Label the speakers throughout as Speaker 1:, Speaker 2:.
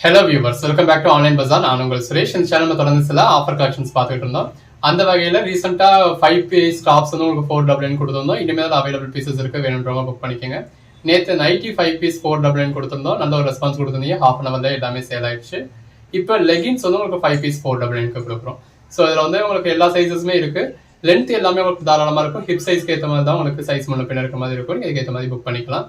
Speaker 1: Hello viewers, welcome back to Online Bazaar. நான் உங்கள் சுரேஷ். இந்த சேனல்ல தொடர்ந்து சில ஆஃபர் கலெக்ஷன்ஸ் பார்த்துட்டு இருந்தோம். அந்த வகையில் ரீசெண்டா 5 பீஸ் டாப்ஸ் வந்து உங்களுக்கு 499 கொடுத்திருந்தோம். இனிமேல் அவைலபிள் பீசஸ் இருக்கு, வேணும்ன்றவங்க புக் பண்ணிக்கோங்க. நேற்று நைட்டி 5 பீஸ் 499 கொடுத்திருந்தோம். நல்ல ஒரு ரெஸ்பான்ஸ் கொடுத்திருந்தீங்க. ஹாஃப் அன் ஹவர்ல எல்லாமே சேல் ஆயிடுச்சு. இப்போ லெகின்ஸ் வந்து உங்களுக்கு 5 பீஸ் 499 கொடுக்குறோம். ஸோ இதில் வந்து உங்களுக்கு எல்லா சைஸஸுமே இருக்கு. லென்த் எல்லாமே உங்களுக்கு தாராளமாக இருக்கும். ஹிப் சைஸ்க்கு ஏற்ற மாதிரி தான் உங்களுக்கு சைஸ் முன்ன பின்ன இருக்க மாதிரி இருக்கும். இதுக்கு ஏற்ற மாதிரி புக் பண்ணிக்கலாம்.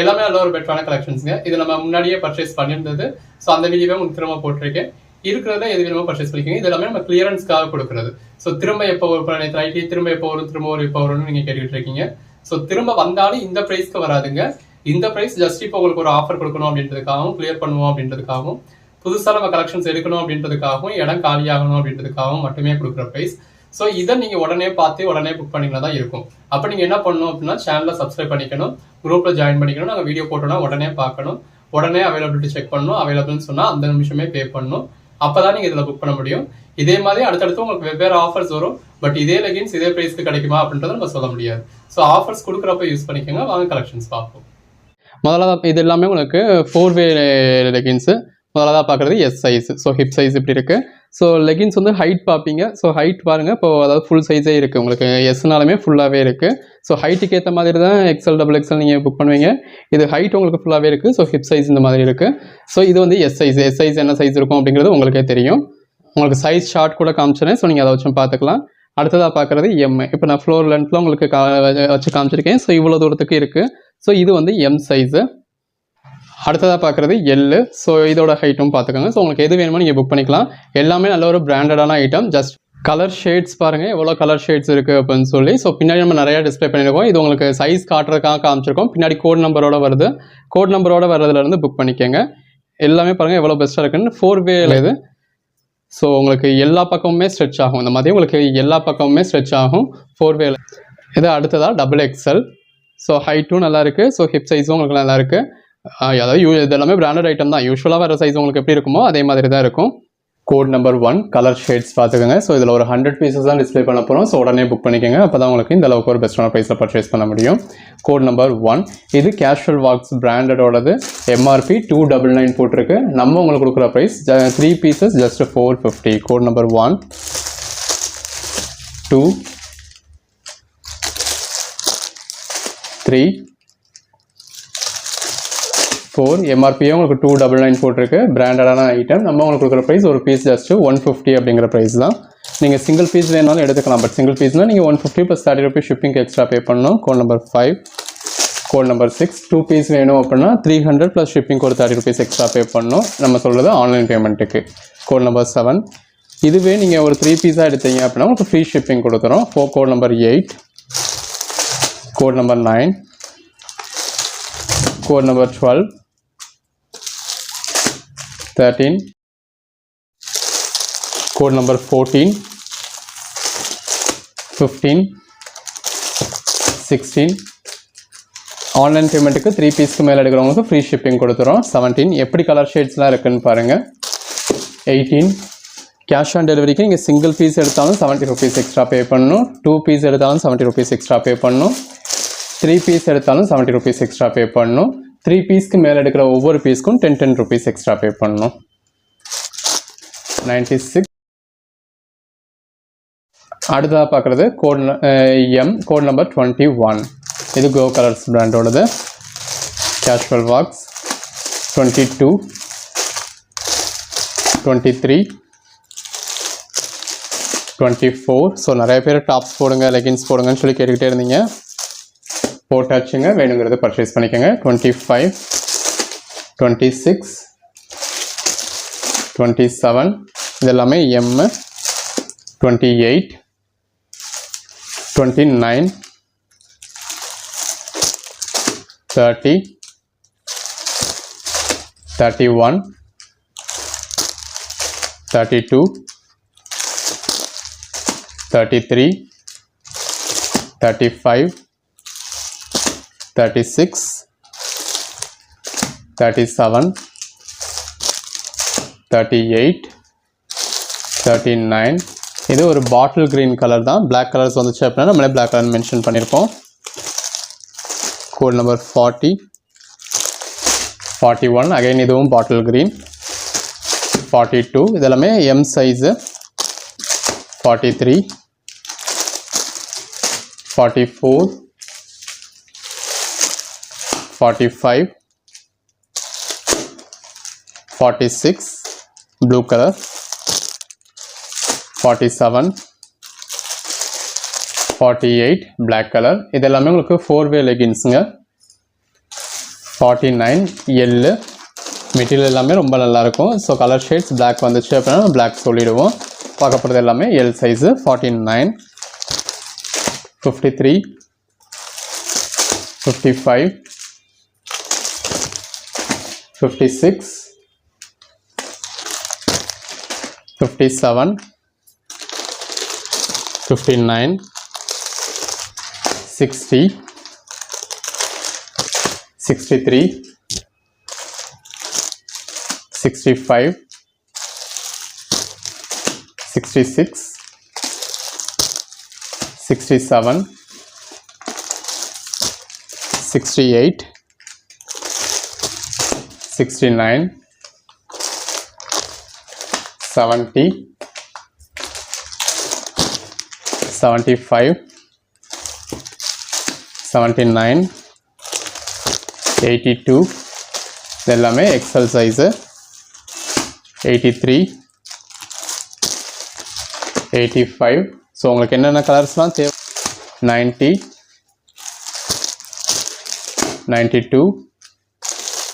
Speaker 1: எல்லாமே நல்ல ஒரு பெட்டரான கலெக்ஷன்ஸுங்க. இது நம்ம முன்னாடியே பர்ச்சேஸ் பண்ணியிருந்தது. ஸோ அந்த வீடியோவே உங்களுக்கு திரும்ப போட்டிருக்கேன். இருக்கிறதுல எது வேணுமோ பர்ச்சேஸ் பண்ணிக்கோங்க. இது எல்லாமே நம்ம கிளியரன்ஸ்க்காக கொடுக்குறது. ஸோ திரும்ப எப்போ நைட்டி திரும்ப எப்போ வரும், திரும்ப ஒரு எப்போ வரும்னு நீங்கள் கேட்டுக்கிட்டு இருக்கீங்க. ஸோ திரும்ப வந்தாலும் இந்த ப்ரைஸ்க்கு வராதுங்க. இந்த ப்ரைஸ் ஜஸ்ட் இப்போ உங்களுக்கு ஒரு ஆஃபர் கொடுக்கணும் அப்படின்றதுக்காகவும், கிளியர் பண்ணுவோம் அப்படின்றதுக்காகவும், புதுசாக நம்ம கலெக்ஷன்ஸ் எடுக்கணும் அப்படின்றதுக்காகவும், இடம் காலியாகணும் அப்படின்றதுக்காகவும் மட்டுமே கொடுக்குற ப்ரைஸ். ஸோ இதை நீங்கள் உடனே பார்த்து உடனே புக் பண்ணிங்கன்னா தான் இருக்கும். அப்போ நீங்கள் என்ன பண்ணணும் அப்படின்னா சேனலை சப்ஸ்கிரைப் பண்ணிக்கணும், குரூப்பில் ஜாயின் பண்ணிக்கணும். நாங்கள் வீடியோ போட்டோன்னா உடனே பார்க்கணும், உடனே அவைலபிலிட்டி செக் பண்ணணும். அவைலபிள்னு சொன்னால் அந்த நிமிஷமே பே பண்ணணும். அப்போ தான் நீங்கள் இதில் புக் பண்ண முடியும். இதே மாதிரி அடுத்தடுத்து உங்களுக்கு வெவ்வேறு ஆஃபர்ஸ் வரும். பட் இதே லெகின்ஸ் இதே ப்ரைஸ்க்கு கிடைக்குமா அப்படின்றத நம்ம சொல்ல முடியாது. ஸோ ஆஃபர்ஸ் கொடுக்குறப்ப யூஸ் பண்ணிக்கோங்க. வாங்க கலெக்ஷன்ஸ் பார்ப்போம். முதலாவது இது எல்லாமே உங்களுக்கு 4-வே லெகின்ஸு. முதலாவது பார்க்குறது S size. So hip size இப்படி இருக்குது. ஸோ லெகின்ஸ் வந்து ஹைட் பார்ப்பீங்க. ஸோ ஹைட் பாருங்கள், இப்போ அதாவது ஃபுல் சைஸே இருக்குது உங்களுக்கு. எஸ்னாலுமே ஃபுல்லாகவே இருக்குது. ஸோ ஹைட்டுக்கு ஏற்ற மாதிரி தான் எக்ஸ்எல் டபுள் எக்ஸ்எல் நீங்கள் புக் பண்ணுவீங்க. இது ஹைட் உங்களுக்கு ஃபுல்லாகவே இருக்குது. ஸோ ஹிப் சைஸ் இந்த மாதிரி இருக்குது. ஸோ இது வந்து எஸ் சைஸ். எஸ் சைஸ் என்ன சைஸ் இருக்கும் அப்படிங்கிறது உங்களுக்கே தெரியும். உங்களுக்கு சைஸ் ஷார்ட் கூட காமிச்சினேன். ஸோ நீங்கள் அதை வச்சும் பார்த்துக்கலாம். அடுத்ததாக பார்க்குறது எம். இப்போ நான் ஃப்ளோர் லென்த்தில் உங்களுக்கு வச்சு காமிச்சிருக்கேன். ஸோ இவ்வளோ தூரத்துக்கு இருக்குது. ஸோ இது வந்து எம் சைஸு. அடுத்ததாக பார்க்குறது எல்லு. ஸோ இதோட ஹைட்டும் பார்த்துக்கோங்க. ஸோ உங்களுக்கு எது வேணுமோ நீங்கள் புக் பண்ணிக்கலாம். எல்லாமே நல்ல ஒரு பிராண்டடான ஐட்டம். ஜஸ்ட் கலர் ஷேட்ஸ் பாருங்கள், எவ்வளோ கலர் ஷேட்ஸ் இருக்குது அப்படின்னு சொல்லி. ஸோ பின்னாடி நம்ம நிறையா டிஸ்பிளே பண்ணியிருக்கோம். இது உங்களுக்கு சைஸ் காட்டுறதுக்காக காமிச்சிருக்கோம். பின்னாடி கோட் நம்பரோட வருது. கோட் நம்பரோட வர்றதுலேருந்து புக் பண்ணிக்கோங்க. எல்லாமே பாருங்கள் எவ்வளோ பெஸ்ட்டாக இருக்குன்னு. 4-வேல இது. ஸோ உங்களுக்கு எல்லா பக்கமுமே ஸ்ட்ரெச் ஆகும். இந்த மாதிரி உங்களுக்கு எல்லா பக்கமுமே ஸ்ட்ரெச் ஆகும் 4-வேல. இது அடுத்ததாக டபுள் எக்ஸ்எல். ஸோ ஹைட்டும் நல்லா இருக்குது. ஸோ ஹிப் சைஸும் உங்களுக்கு நல்லா இருக்குது. அதாவது இது எல்லாமே பிராண்டட் ஐட்டம் தான். யூஸ்வலாக வர சைஸ் உங்களுக்கு எப்படி இருக்குமோ அதே மாதிரி தான் இருக்கும். கோட் நம்பர் 1 கலர் ஷேட்ஸ் பார்த்துக்கோங்க. ஸோ இதில் ஒரு 100 பீசஸ் தான் டிஸ்பிளே பண்ண போகிறோம். ஸோ உடனே புக் பண்ணிக்கோங்க. அப்போ தான் உங்களுக்கு இந்த அளவுக்கு ஒரு பெஸ்ட்டான ப்ரைஸில் பர்ச்சேஸ் பண்ண முடியும். கோட் நம்பர் 1 இது கேஷுவல் வாக்ஸ் பிராண்டடோடது. MRP 299 போட்டிருக்கு. நம்ம உங்களுக்கு கொடுக்குற price 3 pieces just 450. Code number 1 2 3 4 MRPயே உங்களுக்கு 299 போட்டிருக்கு. பிராண்டடான ஐட்டம். நம்ம உங்களுக்கு கொடுக்குற ப்ரைஸ் ஒரு பீஸ் ஜஸ்ட் 150 அப்படிங்கிற ப்ரைஸ் தான். நீங்கள் சிங்கிள் பீஸ் வேணாலும் எடுத்துக்கலாம். பட் சிங்கிள் பீஸ்னால் நீங்கள் 150 + 30 rupees ஷிப்பிங்க்கு எக்ஸ்ட்ரா பே பண்ணணும். Code number 5 code number 6 2 piece வேணும் அப்படின்னா 300 + ஷிப்பிங்க்கு ஒரு 30 rupees எக்ஸ்ட்ரா பே பண்ணணும். நம்ம சொல்கிறது ஆன்லைன் பேமெண்ட்டுக்கு. கோட் நம்பர் 7 இதுவே நீங்கள் ஒரு 3 பீஸாக எடுத்தீங்க அப்படின்னா உங்களுக்கு ஃப்ரீ ஷிப்பிங் கொடுக்குறோம். Code number 8 code number 9 code number 12 13 code number 14 15 16 online பேமெண்ட்டுக்கு 3 பீஸ்க்கு மேலே எடுக்கிறவங்களுக்கு ஃப்ரீ ஷிப்பிங் கொடுத்துறோம். 17 எப்படி கலர் ஷேட்ஸ்லாம் இருக்குன்னு பாருங்கள். 18 கேஷ் ஆன் டெலிவரிக்கு நீங்கள் சிங்கிள் பீஸ் எடுத்தாலும் 70 rupees எக்ஸ்ட்ரா பே பண்ணணும். 2 பீஸ் எடுத்தாலும் 70 rupees எக்ஸ்ட்ரா பே பண்ணணும். 3 பீஸ் எடுத்தாலும் 70 rupees எக்ஸ்ட்ரா பே பண்ணணும். 3 பீஸ்க்கு மேலே எடுக்கிற ஒவ்வொரு பீஸ்க்கும் 10 rupees எக்ஸ்ட்ரா பே பண்ணணும். 96 அடுத்ததாக பார்க்குறது கோட் எம். கோட் நம்பர் 21 இது கோ கலர்ஸ் பிராண்டோடது. Casual walks 22 23 24. ஸோ நிறைய பேர் டாப்ஸ் போடுங்க, லெகின்ஸ் போடுங்கன்னு சொல்லி கேட்டுக்கிட்டே இருந்தீங்க. போட்டாச்சுங்க. வேணுங்கிறது பர்ச்சேஸ் பண்ணிக்கோங்க. 25 26 27 இது எல்லாமே எம். 28 29 30 31 32 33 35 36 37 38 39 இது ஒரு பாட்டில் கிரீன் கலர் தான். பிளாக் கலர்ஸ் வந்துச்சு அப்படின்னா நம்மளே பிளாக் கலர் மென்ஷன் பண்ணியிருப்போம். கோட் நம்பர் 40 41 அகைன் இதுவும் பாட்டில் கிரீன். 42 இதெல்லாமே M size 43 44 45 46 blue color 47 48 black color இதெல்லாமே உங்களுக்கு 4-way leggings-ங்க 49 yellow மெட்டீரியல் எல்லாமே ரொம்ப நல்லா இருக்கும் ஸோ கலர் ஷேட்ஸ் பிளாக் வந்துச்சு அப்படின்னா பிளாக் சொல்லிடுவோம் பார்க்கப்படுறது எல்லாமே எல் சைஸு 49 53 55 56 57 59 60 63 65 66 67 68 69 70 75 79 82 இதெல்லாமே எக்ஸல் சைஸு 83 85 ஸோ உங்களுக்கு என்னென்ன கலர்ஸ்லாம் தேவை 90 92